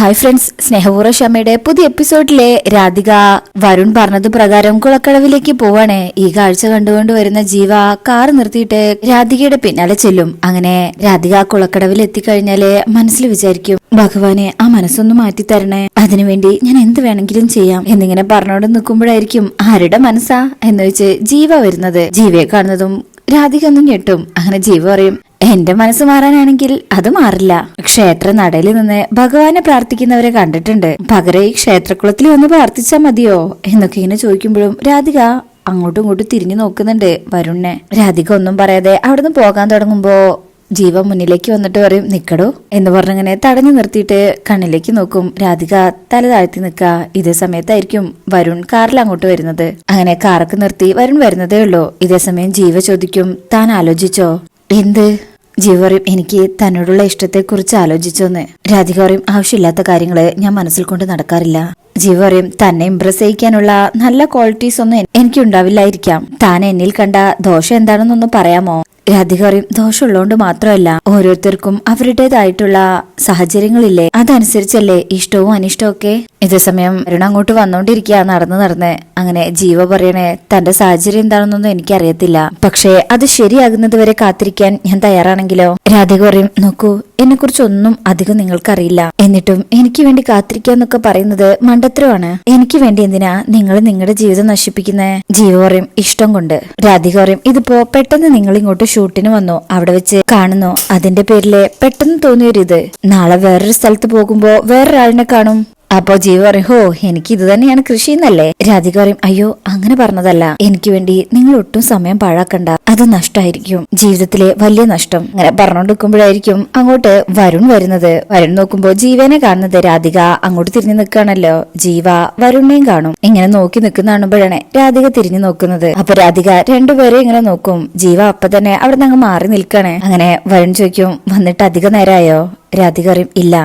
Hi friends, സ്നേഹപൂർവ്വ ക്ഷമയുടെ പുതിയ എപ്പിസോഡിലെ രാധിക വരുൺ പറഞ്ഞത് പ്രകാരം കുളക്കടവിലേക്ക് പോവാണ്. ഈ കാഴ്ച കണ്ടുകൊണ്ട് വരുന്ന ജീവ കാർ നിർത്തിയിട്ട് രാധികയുടെ പിന്നാലെ ചെല്ലും. അങ്ങനെ രാധിക കുളക്കടവിൽ എത്തിക്കഴിഞ്ഞാല് മനസ്സിൽ വിചാരിക്കും, ഭഗവാനെ ആ മനസ്സൊന്ന് മാറ്റി തരണേ, അതിനുവേണ്ടി ഞാൻ എന്ത് വേണമെങ്കിലും ചെയ്യാം എന്നിങ്ങനെ പറഞ്ഞോണ്ട് നിൽക്കുമ്പോഴായിരിക്കും ആരുടെ മനസ്സാ എന്ന് വെച്ച് ജീവ വരുന്നത്. ജീവയെ കാണുന്നതും രാധിക ഒന്നും ഞെട്ടും. അങ്ങനെ ജീവ പറയും, എന്റെ മനസ്സ് മാറാനാണെങ്കിൽ അത് മാറില്ല. ക്ഷേത്ര നടയിൽ നിന്ന് ഭഗവാനെ പ്രാർത്ഥിക്കുന്നവരെ കണ്ടിട്ടുണ്ട്, പകരം ഈ ക്ഷേത്രക്കുളത്തിൽ വന്ന് പ്രാർത്ഥിച്ചാ മതിയോ എന്നൊക്കെ ഇങ്ങനെ ചോദിക്കുമ്പോഴും രാധിക അങ്ങോട്ടും ഇങ്ങോട്ടും തിരിഞ്ഞു നോക്കുന്നുണ്ട് വരുണിനെ. രാധിക ഒന്നും പറയാതെ അവിടുന്ന് പോകാൻ തുടങ്ങുമ്പോ ജീവ മുന്നിലേക്ക് വന്നിട്ട് പറയും, നിക്കടോ എന്ന് പറഞ്ഞിങ്ങനെ തടഞ്ഞു നിർത്തിയിട്ട് കണ്ണിലേക്ക് നോക്കും. രാധിക തല താഴ്ത്തി നിൽക്ക. ഇതേ സമയത്തായിരിക്കും വരുൺ കാറിൽ അങ്ങോട്ട് വരുന്നത്. അങ്ങനെ കാറൊക്കെ നിർത്തി വരുൺ വരുന്നതേ ഉള്ളൂ. ഇതേ സമയം ജീവ ചോദിക്കും, താൻ ആലോചിച്ചോ? എന്ത്? ജീവ പറയും, എനിക്ക് തന്നോടുള്ള ഇഷ്ടത്തെക്കുറിച്ച് ആലോചിച്ചോന്ന്. രാധിക പറയും, ആവശ്യമില്ലാത്ത കാര്യങ്ങള് ഞാൻ മനസ്സിൽ കൊണ്ട് നടക്കാറില്ല. ജീവ പറയും, തന്നെ ഇംപ്രസ് ചെയ്യിക്കാനുള്ള നല്ല ക്വാളിറ്റീസ് ഒന്നും എനിക്കുണ്ടാവില്ലായിരിക്കാം. താൻ എന്നിൽ കണ്ട ദോഷം എന്താണെന്നൊന്ന് പറയാമോ? രാധിക പറയും, ദോഷമുള്ളതുകൊണ്ട് മാത്രമല്ല, ഓരോരുത്തർക്കും അവരുടേതായിട്ടുള്ള സാഹചര്യങ്ങളില്ലേ, അതനുസരിച്ചല്ലേ ഇഷ്ടവും അനിഷ്ടവും ഒക്കെ. ഇതേസമയം വരുൺ അങ്ങോട്ട് വന്നോണ്ടിരിക്കുക നടന്ന്. അങ്ങനെ ജീവ പറയണേ, തന്റെ സാഹചര്യം എന്താണെന്നൊന്നും എനിക്കറിയത്തില്ല, പക്ഷേ അത് ശരിയാകുന്നത് വരെ കാത്തിരിക്കാൻ ഞാൻ തയ്യാറാണെങ്കിലോ? രാധിക പറയും, നോക്കൂ, എന്നെ കുറിച്ചൊന്നും അധികം നിങ്ങൾക്കറിയില്ല, എന്നിട്ടും എനിക്ക് വേണ്ടി കാത്തിരിക്കാന്നൊക്കെ പറയുന്നത് മണ്ടത്തരമാണ്. എനിക്ക് വേണ്ടി എന്തിനാ നിങ്ങൾ നിങ്ങളുടെ ജീവിതം നശിപ്പിക്കുന്നേ? ജീവ പറയും, ഇഷ്ടം കൊണ്ട്. രാധിക പറയും, ഇതിപ്പോ പെട്ടെന്ന് നിങ്ങൾ ഇങ്ങോട്ട് ഷൂട്ടിന് വന്നു, അവിടെ വെച്ച് കാണുന്നു, അതിന്റെ പേരില് പെട്ടെന്ന് തോന്നിയൊരിത്. നാളെ വേറൊരു സ്ഥലത്ത് പോകുമ്പോ വേറൊരാളിനെ കാണും, അപ്പോ ജീവ പറയും, ഹോ, എനിക്ക് ഇത് തന്നെയാണ് കൃഷി എന്നല്ലേ? രാധിക പറയും, അയ്യോ അങ്ങനെ പറഞ്ഞതല്ല, എനിക്ക് വേണ്ടി നിങ്ങൾ ഒട്ടും സമയം പാഴാക്കണ്ട, അത് നഷ്ടമായിരിക്കും, ജീവിതത്തിലെ വലിയ നഷ്ടം. അങ്ങനെ പറഞ്ഞോണ്ടിരിക്കുമ്പോഴായിരിക്കും അങ്ങോട്ട് വരുൺ വരുന്നത്. വരുൺ നോക്കുമ്പോ ജീവനെ കാണുന്നത് രാധിക അങ്ങോട്ട് തിരിഞ്ഞു നിൽക്കുകയാണല്ലോ. ജീവ വരുണിനെയും കാണും. ഇങ്ങനെ നോക്കി നിൽക്കുന്ന കാണുമ്പോഴാണ് രാധിക തിരിഞ്ഞു നോക്കുന്നത്. അപ്പൊ രാധിക രണ്ടുപേരെ ഇങ്ങനെ നോക്കും. ജീവ അപ്പൊ തന്നെ അവിടെ നിന്ന് അങ്ങ് മാറി നിൽക്കണേ. അങ്ങനെ വരുൺ ചോദിക്കും, വന്നിട്ട് അധിക നേരമായോ? രാധിക പറയും, ഇല്ല.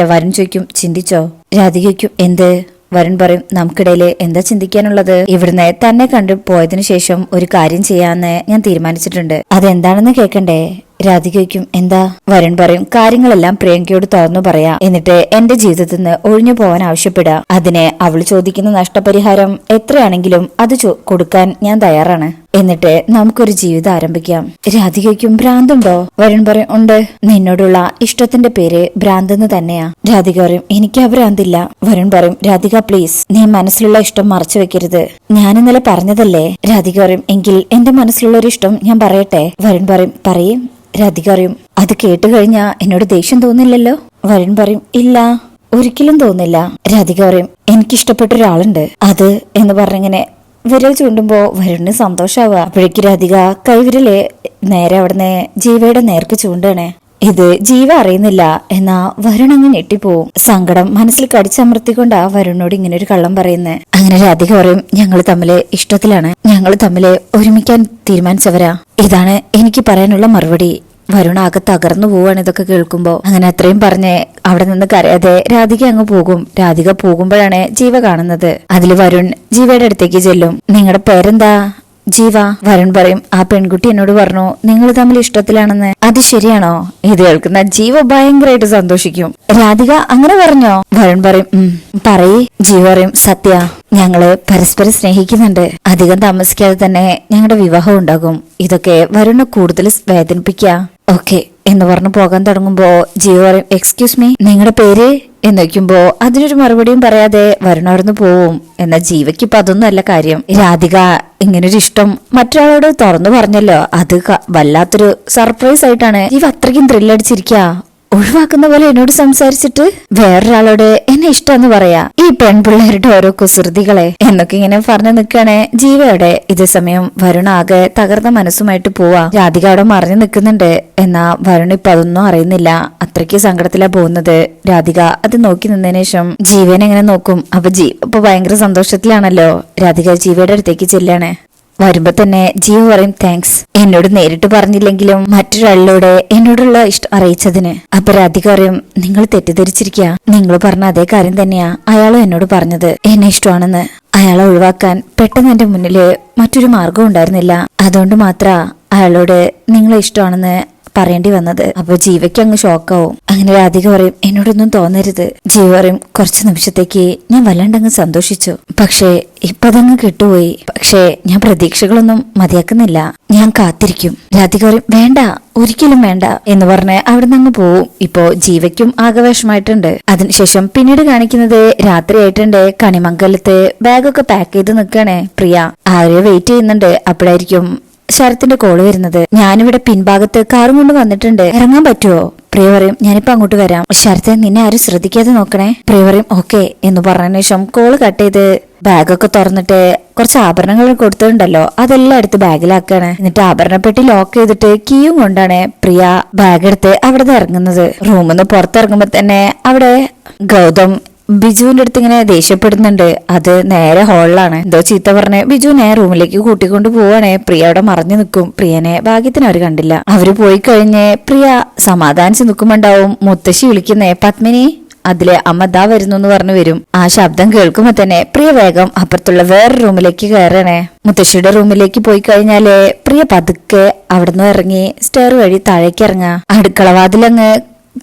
വരുൺ ചോദിക്കും, ചിന്തിച്ചോ? രാധികയ്ക്കും, എന്ത്? വരുൺ പറയും, നമുക്കിടയില് എന്താ ചിന്തിക്കാനുള്ളത്? ഇവിടുന്ന് തന്നെ കണ്ടു പോയതിനു ശേഷം ഒരു കാര്യം ചെയ്യാന്ന് ഞാൻ തീരുമാനിച്ചിട്ടുണ്ട്, അതെന്താണെന്ന് കേൾക്കണ്ടേ? രാധികയ്ക്കും, എന്താ? വരുൺ പറയും, കാര്യങ്ങളെല്ലാം പ്രിയങ്കയോട് തുറന്നു പറയാ, എന്നിട്ട് എന്റെ ജീവിതത്തിൽ നിന്ന് ഒഴിഞ്ഞു പോവാൻ ആവശ്യപ്പെടുക. അതിന് അവൾ ചോദിക്കുന്ന നഷ്ടപരിഹാരം എത്രയാണെങ്കിലും അത് കൊടുക്കാൻ ഞാൻ തയ്യാറാണ്. എന്നിട്ട് നമുക്കൊരു ജീവിതം ആരംഭിക്കാം. രാധികയ്ക്കും, ഭ്രാന്തുണ്ടോ? വരുൺ പറയും, ഉണ്ട്. നിന്നോടുള്ള ഇഷ്ടത്തിന്റെ പേര് ഭ്രാന്തെന്ന് തന്നെയാ. രാധിക പറയും, എനിക്ക് ആ ഭ്രാന്തില്ല. വരുൺ പറയും, രാധിക പ്ലീസ്, നീ മനസ്സിലുള്ള ഇഷ്ടം മറച്ചു വെക്കരുത്, ഞാൻ ഇന്നലെ പറഞ്ഞതല്ലേ. രാധിക പറയും, എങ്കിൽ എന്റെ മനസ്സിലുള്ള ഒരു ഇഷ്ടം ഞാൻ പറയട്ടെ. വരുൺ പറയും, പറയും. രാധിക പറയും, അത് കേട്ട് കഴിഞ്ഞാ എന്നോട് ദേഷ്യം തോന്നില്ലല്ലോ? വരുൺ പറയും, ഇല്ല, ഒരിക്കലും തോന്നില്ല. രാധിക പറയും, എനിക്കിഷ്ടപ്പെട്ട ഒരാളുണ്ട്, അത് എന്ന് പറഞ്ഞിങ്ങനെ വിരൽ ചൂണ്ടുമ്പോ വരുണിന് സന്തോഷാവുക. അപ്പോഴേക്ക് രാധിക കൈവിരല് നേരെ അവിടുന്ന് ജീവയുടെ നേർക്ക് ചൂണ്ടാണ്. ഇത് ജീവ അറിയുന്നില്ല. എന്നാ വരുൺ അങ്ങ് ഞെട്ടിപ്പോവും. സങ്കടം മനസ്സിൽ കടിച്ചമർത്തിക്കൊണ്ടാ വരുണിനോട് ഇങ്ങനെ ഒരു കള്ളം പറയുന്നത്. അങ്ങനെ രാധിക പറയും, ഞങ്ങൾ തമ്മില് ഇഷ്ടത്തിലാണ്, ഞങ്ങൾ തമ്മില് ഒരുമിക്കാൻ തീരുമാനിച്ചവരാ. ഇതാണ് എനിക്ക് പറയാനുള്ള മറുപടി. വരുൺ ആകെ തകർന്നു പോവാണ് ഇതൊക്കെ കേൾക്കുമ്പോ. അങ്ങനെ അത്രയും പറഞ്ഞ് അവിടെ നിന്ന് കരയാതെ രാധിക അങ്ങ് പോകും. രാധിക പോകുമ്പോഴാണ് ജീവ കാണുന്നത്. അതില് വരുൺ ജീവയുടെ അടുത്തേക്ക് ചെല്ലും. നിങ്ങളുടെ പേരെന്താ? ജീവ. വരുൺ പറയും, ആ പെൺകുട്ടി എന്നോട് പറഞ്ഞു നിങ്ങൾ തമ്മിൽ ഇഷ്ടത്തിലാണെന്ന്, അത് ശരിയാണോ? ഇത് കേൾക്കുന്ന ജീവ ഭയങ്കരമായിട്ട് സന്തോഷിക്കും. രാധിക അങ്ങനെ പറഞ്ഞോ? വരുൺ പറയും, പറയ്. ജീവ പറയും, സത്യ, ഞങ്ങള് പരസ്പരം സ്നേഹിക്കുന്നുണ്ട്, അധികം താമസിക്കാതെ തന്നെ ഞങ്ങളുടെ വിവാഹം ഉണ്ടാകും. ഇതൊക്കെ വരുണിനെ കൂടുതൽ വേദനിപ്പിക്കുക. ഓക്കെ എന്ന് പറഞ്ഞു പോകാൻ തുടങ്ങുമ്പോ ജീവ പറയും, എക്സ്ക്യൂസ് മീ, നിങ്ങളുടെ പേര് എന്ന് വയ്ക്കുമ്പോ അതിനൊരു മറുപടിയും പറയാതെ വരുൺ അവിടുന്ന് പോവും. എന്നാൽ ജീവയ്ക്ക് ഇപ്പൊ അതൊന്നും അല്ല കാര്യം. രാധിക ഇങ്ങനൊരു ഇഷ്ടം മറ്റൊരാളോട് തുറന്നു പറഞ്ഞല്ലോ, അത് വല്ലാത്തൊരു സർപ്രൈസ് ആയിട്ടാണ് ജീവ അത്രയ്ക്കും ത്രില്ലടിച്ചിരിക്കുക. ഒഴിവാക്കുന്ന പോലെ എന്നോട് സംസാരിച്ചിട്ട് വേറൊരാളോട് എന്നെ ഇഷ്ടമെന്ന് പറയാ, ഈ പെൺപിള്ളേരുടെ ഓരോ കുസൃതികളെ എന്നൊക്കെ ഇങ്ങനെ പറഞ്ഞു നിൽക്കണേ ജീവയുടെ. ഇതേ സമയം വരുൺ ആകെ തകർന്ന മനസ്സുമായിട്ട് പോവാ. രാധിക അവിടെ മറിഞ്ഞു നിൽക്കുന്നുണ്ട്. എന്നാ വരുൺ ഇപ്പൊ അതൊന്നും അറിയുന്നില്ല. അത്രയ്ക്ക് സങ്കടത്തിലാ പോകുന്നത്. രാധിക അത് നോക്കി നിന്നതിന് ശേഷം ജീവനെ ഇങ്ങനെ നോക്കും. അപ്പൊ ജീവ ഇപ്പൊ ഭയങ്കര സന്തോഷത്തിലാണല്ലോ. രാധിക ജീവയുടെ അടുത്തേക്ക് ചെല്ലാണ്. വരുമ്പോ തന്നെ ജീവ പറയും, താങ്ക്സ്, എന്നോട് നേരിട്ട് പറഞ്ഞില്ലെങ്കിലും മറ്റൊരാളിലൂടെ എന്നോടുള്ള ഇഷ്ടം അറിയിച്ചതിന്. അപ്പൊ രാധിക പറയും, നിങ്ങൾ തെറ്റിദ്ധരിച്ചിരിക്കുക, നിങ്ങൾ പറഞ്ഞ അതേ കാര്യം തന്നെയാ അയാളും എന്നോട് പറഞ്ഞത്, എന്നെ ഇഷ്ടമാണെന്ന്. അയാളെ ഒഴിവാക്കാൻ പെട്ടെന്ന് എന്റെ മുന്നില് മറ്റൊരു മാർഗം ഉണ്ടായിരുന്നില്ല, അതുകൊണ്ട് മാത്ര അയാളോട് നിങ്ങളെ ഇഷ്ടമാണെന്ന് പറയേണ്ടി വന്നത്. അപ്പൊ ജീവയ്ക്ക് അങ്ങ് ഷോക്കാവും. അങ്ങനെ രാധിക പറയും, എന്നോടൊന്നും തോന്നരുത്. ജീവ പറയും, കുറച്ചു നിമിഷത്തേക്ക് ഞാൻ വല്ലാണ്ടങ്ങ് സന്തോഷിച്ചു, പക്ഷേ ഇപ്പതങ്ങ് കിട്ടുപോയി. പക്ഷേ ഞാൻ പ്രതീക്ഷകളൊന്നും മതിയാക്കുന്നില്ല, ഞാൻ കാത്തിരിക്കും. രാധിക പറയും, വേണ്ട, ഒരിക്കലും വേണ്ട എന്ന് പറഞ്ഞ് അവിടെ നിന്ന് പോവും. ഇപ്പോ ജീവയ്ക്കും ആകവേഷമായിട്ടുണ്ട്. അതിനുശേഷം പിന്നീട് കാണിക്കുന്നത് രാത്രിയായിട്ടുണ്ട്. കണിമംഗലത്ത് ബാഗൊക്കെ പാക്ക് ചെയ്ത് നിൽക്കണേ പ്രിയ. ആരെയോ വെയിറ്റ് ചെയ്യുന്നുണ്ട്. അപ്പോഴായിരിക്കും ശരത്തിന്റെ കോള് വരുന്നത്. ഞാനിവിടെ പിൻഭാഗത്ത് കാറും കൊണ്ട് വന്നിട്ടുണ്ട്, ഇറങ്ങാൻ പറ്റുമോ? പ്രിയ പറയും, ഞാനിപ്പോ അങ്ങോട്ട് വരാം. ശരത്തെ, നിന്നെ ആരും ശ്രദ്ധിക്കാതെ നോക്കണേ. പ്രിയ പറയും, ഓക്കെ എന്ന് പറഞ്ഞതിന് ശേഷം കോള് കട്ട് ചെയ്ത് ബാഗൊക്കെ തുറന്നിട്ട് കുറച്ച് ആഭരണങ്ങൾ കൊടുത്തിട്ടുണ്ടല്ലോ അതെല്ലാം എടുത്ത് ബാഗിലാക്കാണ്. എന്നിട്ട് ആഭരണപ്പെട്ടി ലോക്ക് ചെയ്തിട്ട് കീയും കൊണ്ടാണ് പ്രിയ ബാഗ് എടുത്ത് അവിടെ നിന്ന് ഇറങ്ങുന്നത്. റൂമിൽ നിന്ന് പുറത്തിറങ്ങുമ്പോ തന്നെ അവിടെ ഗൗതം ബിജുവിന്റെ അടുത്ത് ഇങ്ങനെ ദേഷ്യപ്പെടുന്നുണ്ട്. അത് നേരെ ഹാളിലാണ്. എന്തോ ചീത്ത പറഞ്ഞ് ബിജുവിനെ റൂമിലേക്ക് കൂട്ടിക്കൊണ്ട് പോവാണ്. പ്രിയ അവിടെ മറഞ്ഞു നിൽക്കും. പ്രിയനെ ഭാഗ്യത്തിന് അവര് കണ്ടില്ല. അവര് പോയി കഴിഞ്ഞ് പ്രിയ സമാധാനിച്ച് നിൽക്കുമ്പോണ്ടാവും മുത്തശ്ശി വിളിക്കുന്നേ, പത്മിനി അതിലെ അമ്മ ദാ വരുന്നു എന്ന് പറഞ്ഞു വരും. ആ ശബ്ദം കേൾക്കുമ്പോ തന്നെ പ്രിയ വേഗം അപ്പുറത്തുള്ള വേറെ റൂമിലേക്ക് കയറണേ. മുത്തശ്ശിയുടെ റൂമിലേക്ക് പോയി കഴിഞ്ഞാല് പ്രിയ പതുക്കെ അവിടുന്ന് ഇറങ്ങി സ്റ്റെയർ വഴി താഴേക്ക് ഇറങ്ങാ. അടുക്കളവാതിലങ്ങ്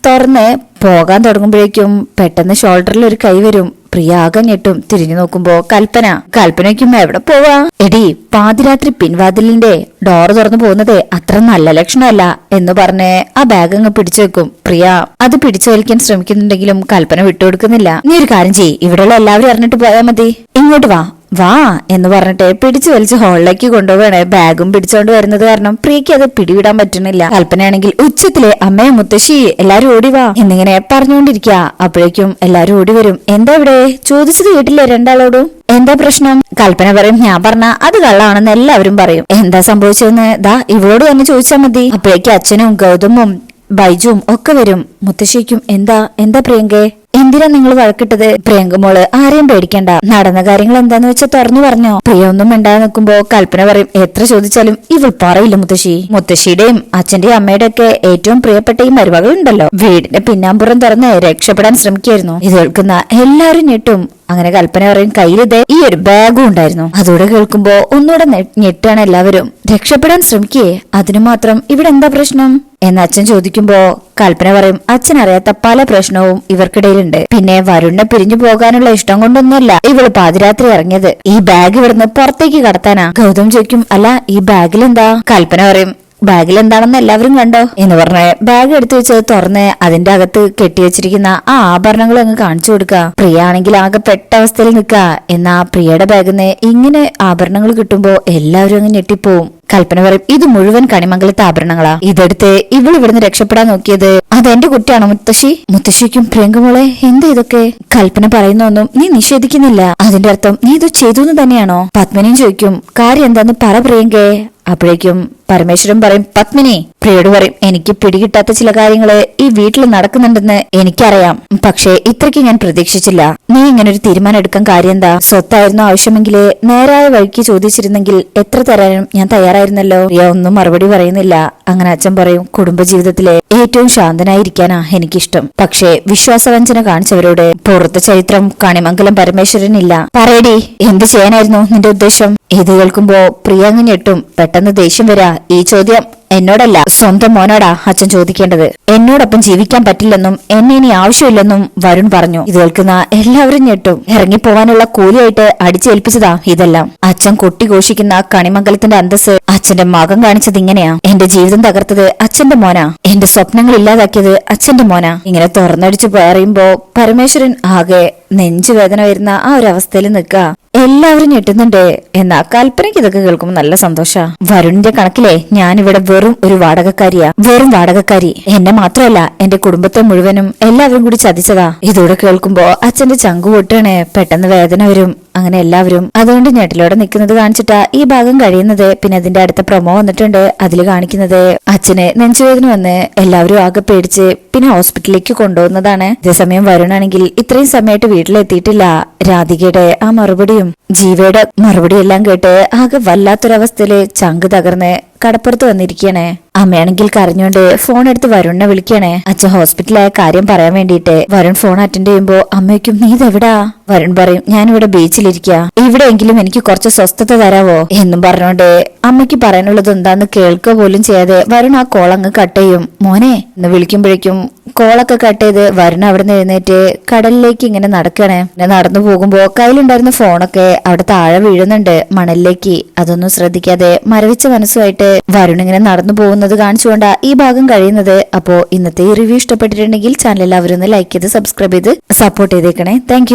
തുറന്ന് പോകാൻ തുടങ്ങുമ്പോഴേക്കും പെട്ടെന്ന് ഷോൾഡറിൽ ഒരു കൈ വരും. പ്രിയ ആകെ ഞെട്ടും. തിരിഞ്ഞു നോക്കുമ്പോ കൽപ്പനയ്ക്കും എവിടെ പോവാ? എടി, പാതിരാത്രി പിൻവാതിലിന്റെ ഡോറ് തുറന്നു പോകുന്നത് അത്ര നല്ല ലക്ഷണമല്ല എന്ന് പറഞ്ഞ് ആ ബാഗ് അങ്ങ് പിടിച്ചു വെക്കും. പ്രിയ അത് പിടിച്ചു വലിക്കാൻ ശ്രമിക്കുന്നുണ്ടെങ്കിലും കൽപ്പന വിട്ടുകൊടുക്കുന്നില്ല. നീ ഒരു കാര്യം ചെയ്യ്, ഇവിടെയുള്ള എല്ലാവരും അറിഞ്ഞിട്ട് പോയാൽ മതി, ഇങ്ങോട്ട് വാ എന്ന് പറഞ്ഞിട്ട് പിടിച്ചു വലിച്ച് ഹാളിലേക്ക് കൊണ്ടുപോവാണ്. ബാഗും പിടിച്ചോണ്ട് വരുന്നത് കാരണം പ്രിയക്ക് അത് പിടിവിടാൻ പറ്റുന്നില്ല. കൽപ്പനയാണെങ്കിൽ ഉച്ചത്തിലെ അമ്മയെ മുത്തശ്ശി എല്ലാരും ഓടി വാ എന്നിങ്ങനെ പറഞ്ഞുകൊണ്ടിരിക്കുക. അപ്പോഴേക്കും എല്ലാരും ഓടി വരും. എന്താ ഇവിടെ ചോദിച്ചത് കേട്ടില്ലേ രണ്ടാളോടും? എന്താ പ്രശ്നം? കൽപ്പന പറയും, ഞാൻ പറഞ്ഞ അത് കള്ളാണെന്ന് എല്ലാവരും പറയും. എന്താ സംഭവിച്ചതെന്ന് ദാ ഇവളോട് തന്നെ ചോദിച്ചാൽ മതി. അപ്പോഴേക്കും അച്ഛനും ഗൗതമും ബൈജുവും ഒക്കെ വരും. മുത്തശ്ശിക്കും എന്താ പ്രിയങ്കേ, എന്തിനാ നിങ്ങൾ വഴക്കിട്ടത്? പ്രിയങ്ക മോള് ആരെയും പേടിക്കണ്ട, നടന്ന കാര്യങ്ങൾ എന്താന്ന് വെച്ചാൽ തുറന്നു പറഞ്ഞോ. പ്രിയ ഒന്നും മിണ്ടാതെ നിൽക്കുമ്പോ കൽപ്പന പറയും, എത്ര ചോദിച്ചാലും ഇവൾ പറയില്ല മുത്തശ്ശി. മുത്തശ്ശിയുടെയും അച്ഛന്റെയും അമ്മയുടെ ഒക്കെ ഏറ്റവും പ്രിയപ്പെട്ട ഈ മരുമകൾ ഉണ്ടല്ലോ വീടിന്റെ പിന്നാമ്പുറം തുറന്ന് രക്ഷപ്പെടാൻ ശ്രമിക്കായിരുന്നു. ഇത് കേൾക്കുന്ന എല്ലാവരും ഞെട്ടും. അങ്ങനെ കൽപ്പന പറയും, കയ്യിലിതേ ഈ ഒരു ബാഗും ഉണ്ടായിരുന്നു. അതോടെ കേൾക്കുമ്പോ ഒന്നുകൂടെ ഞെട്ടാണ് എല്ലാവരും. രക്ഷപ്പെടാൻ ശ്രമിക്കേ, അതിനു മാത്രം ഇവിടെ എന്താ പ്രശ്നം എന്ന് അച്ഛൻ ചോദിക്കുമ്പോ കൽപ്പന പറയും, അച്ഛൻ അറിയാത്ത പല പ്രശ്നവും ഇവർക്കിടയിലുണ്ട്. പിന്നെ വരുണിനെ പിരിഞ്ഞു പോകാനുള്ള ഇഷ്ടം കൊണ്ടൊന്നുമല്ല ഇവള് പാതിരാത്രി ഇറങ്ങിയത്. ഈ ബാഗ് ഇവിടുന്ന് പുറത്തേക്ക് കടത്താനാ. ഗൗതം ചോദിക്കും, അല്ല ഈ ബാഗിൽ എന്താ? കൽപ്പന പറയും, ബാഗിൽ എന്താണെന്ന് എല്ലാവരും കണ്ടോ എന്ന് പറഞ്ഞ് ബാഗ് എടുത്തു വെച്ചത് തുറന്ന് അതിന്റെ അകത്ത് കെട്ടിവെച്ചിരിക്കുന്ന ആ ആഭരണങ്ങൾ അങ്ങ് കാണിച്ചു കൊടുക്കുക. പ്രിയ ആണെങ്കിൽ ആകെ പെട്ട അവസ്ഥയിൽ നിൽക്കുക. എന്നാ പ്രിയയുടെ ബാഗിന്ന് ഇങ്ങനെ ആഭരണങ്ങൾ കിട്ടുമ്പോ എല്ലാവരും അങ്ങ് ഞെട്ടിപ്പോവും. കൽപ്പന പറയും, ഇത് മുഴുവൻ കണിമംഗലത്തെ ആഭരണങ്ങളാ. ഇതെടുത്ത് ഇവിടുന്ന് രക്ഷപ്പെടാൻ നോക്കിയത് അതെന്റെ കുട്ടിയാണോ മുത്തശ്ശി? മുത്തശ്ശിക്കും പ്രിയങ്കമോളെ എന്താ ഇതൊക്കെ? കൽപ്പന പറയുന്നൊന്നും നീ നിഷേധിക്കുന്നില്ല, അതിന്റെ അർത്ഥം നീ ഇത് ചെയ്തു എന്ന് തന്നെയാണോ? പത്മിനിയും ചോദിക്കും, കാര്യം എന്താന്ന് പറ പ്രിയങ്കേ. അപ്പോഴേക്കും പരമേശ്വരൻ പറയും, പത്മിനി. പ്രിയോട് പറയും, എനിക്ക് പിടികിട്ടാത്ത ചില കാര്യങ്ങള് ഈ വീട്ടിൽ നടക്കുന്നുണ്ടെന്ന് എനിക്കറിയാം, പക്ഷേ ഇത്രയ്ക്ക് ഞാൻ പ്രതീക്ഷിച്ചില്ല. നീ ഇങ്ങനെ ഒരു തീരുമാനം എടുക്കാൻ കാര്യം എന്താ? സ്വത്തായിരുന്നു ആവശ്യമെങ്കില് നേരായ വഴിക്ക് ചോദിച്ചിരുന്നെങ്കിൽ എത്ര തരാനും ഞാൻ തയ്യാറായിരുന്നല്ലോ. പ്രിയ ഒന്നും മറുപടി പറയുന്നില്ല. അങ്ങനെ അച്ഛൻ പറയും, കുടുംബജീവിതത്തിലെ ഏറ്റവും ശാന്തനായിരിക്കാനാ എനിക്കിഷ്ടം, പക്ഷേ വിശ്വാസവഞ്ചന കാണിച്ചവരോട് പുറത്തെ ചരിത്രം കണിമംഗലം പരമേശ്വരനില്ല. പറയടി, എന്ത് ചെയ്യാനായിരുന്നു നിന്റെ ഉദ്ദേശം? ഇത് കേൾക്കുമ്പോ പ്രിയ അങ്ങ് ഞെട്ടും. പെട്ടെന്ന് ദേഷ്യം വരാ. ഈ ചോദ്യം എന്നോടല്ല, സ്വന്തം മോനോടാ അച്ഛൻ ചോദിക്കേണ്ടത്. എന്നോടൊപ്പം ജീവിക്കാൻ പറ്റില്ലെന്നും എന്നെ ഇനി ആവശ്യമില്ലെന്നും വരുൺ പറഞ്ഞു. ഇത് കേൾക്കുന്ന എല്ലാവരും ഞെട്ടും. ഇറങ്ങിപ്പോവാനുള്ള കൂലിയായിട്ട് അടിച്ചേൽപ്പിച്ചതാ ഇതെല്ലാം. അച്ഛൻ കൊട്ടിഘോഷിക്കുന്ന കണിമംഗലത്തിന്റെ അന്തസ് അച്ഛന്റെ മകൻ കാണിച്ചത് ഇങ്ങനെയാ. എന്റെ ജീവിതം തകർത്തത് അച്ഛന്റെ മോനാ, എന്റെ സ്വപ്നങ്ങൾ ഇല്ലാതാക്കിയത് അച്ഛന്റെ മോനാ. ഇങ്ങനെ തുറന്നടിച്ചു പറയുമ്പോ പരമേശ്വരൻ ആകെ നെഞ്ചുവേദന വരുന്ന ആ ഒരു അവസ്ഥയിൽ നിൽക്കുക. എല്ലാവരും ഞെട്ടുന്നുണ്ട്. എന്നാ കൽപ്പനയ്ക്ക് ഇതൊക്കെ കേൾക്കുമ്പോൾ നല്ല സന്തോഷ. വരുണിന്റെ കണക്കിലെ ഞാനിവിടെ വെറും ഒരു വാടകക്കാരിയാ, വെറും വാടകക്കാരി. എന്നെ മാത്രമല്ല എന്റെ കുടുംബത്തെ മുഴുവനും എല്ലാവരും കൂടി ചതിച്ചതാ. ഇതോടെ കേൾക്കുമ്പോ അച്ഛന്റെ ചങ്കു പൊട്ടാണ്. പെട്ടെന്ന് വേദന വരും. അങ്ങനെ എല്ലാവരും അതുകൊണ്ട് ഞെട്ടിലോടെ നിൽക്കുന്നത് കാണിച്ചിട്ടാ ഈ ഭാഗം കഴിയുന്നത്. പിന്നെ അതിന്റെ അടുത്ത പ്രൊമോ വന്നിട്ടുണ്ട്. അതിൽ കാണിക്കുന്നത് അച്ഛന് നെഞ്ചുവേദന വന്ന് എല്ലാവരും ആകെ പേടിച്ച് പിന്നെ ഹോസ്പിറ്റലിലേക്ക് കൊണ്ടുപോകുന്നതാണ്. ഇതേസമയം വരുണാണെങ്കിൽ ഇത്രയും സമയമായിട്ട് വീട്ടിലെത്തിയിട്ടില്ല. രാധികയുടെ ആ മറുപടിയും ജീവയുടെ മറുപടി എല്ലാം കേട്ട് ആകെ വല്ലാത്തൊരവസ്ഥയില് ചങ്ക് തകർന്ന് കടപ്പുറത്ത് വന്നിരിക്കണേ. അമ്മയാണെങ്കിൽ കരഞ്ഞോണ്ട് ഫോൺ എടുത്ത് വരുണിനെ വിളിക്കണേ. അച്ഛൻ ഹോസ്പിറ്റലായ കാര്യം പറയാൻ വേണ്ടിട്ട് വരുൺ ഫോൺ അറ്റൻഡ് ചെയ്യുമ്പോ അമ്മയ്ക്കും നീ ഇതെവിടാ? വരുൺ പറയും ഞാനിവിടെ ബീച്ചിലിരിക്കുക, ഇവിടെയെങ്കിലും എനിക്ക് കുറച്ച് സ്വസ്ഥത തരാവോ എന്നും പറഞ്ഞോണ്ട് അമ്മയ്ക്ക് പറയാനുള്ളത് എന്താന്ന് കേൾക്കുക പോലും ചെയ്യാതെ വരുൺ ആ കോൾ അങ്ങ് കട്ട് ചെയ്യും. മോനെ എന്ന് വിളിക്കുമ്പോഴേക്കും കോളൊക്കെ കട്ട് ചെയ്ത് വരുൺ അവിടെ നിന്ന് എഴുന്നേറ്റ് കടലിലേക്ക് ഇങ്ങനെ നടക്കണേ. നടന്നു പോകുമ്പോ കയ്യിലുണ്ടായിരുന്ന ഫോണൊക്കെ അവിടെ താഴെ വീഴുന്നുണ്ട് മണലിലേക്ക്. അതൊന്നും ശ്രദ്ധിക്കാതെ മരവിച്ച മനസ്സുമായിട്ട് വരുൺ ഇങ്ങനെ നടന്നു പോകുന്നത് കാണിച്ചുകൊണ്ടാ ഈ ഭാഗം കഴിയുന്നത്. അപ്പോ ഇന്നത്തെ ഈ റിവ്യൂ ഇഷ്ടപ്പെട്ടിട്ടുണ്ടെങ്കിൽ ചാനൽ എല്ലാവരും ഒന്ന് ലൈക്ക് ചെയ്ത് സബ്സ്ക്രൈബ് ചെയ്ത് സപ്പോർട്ട് ചെയ്തേക്കണേ. താങ്ക്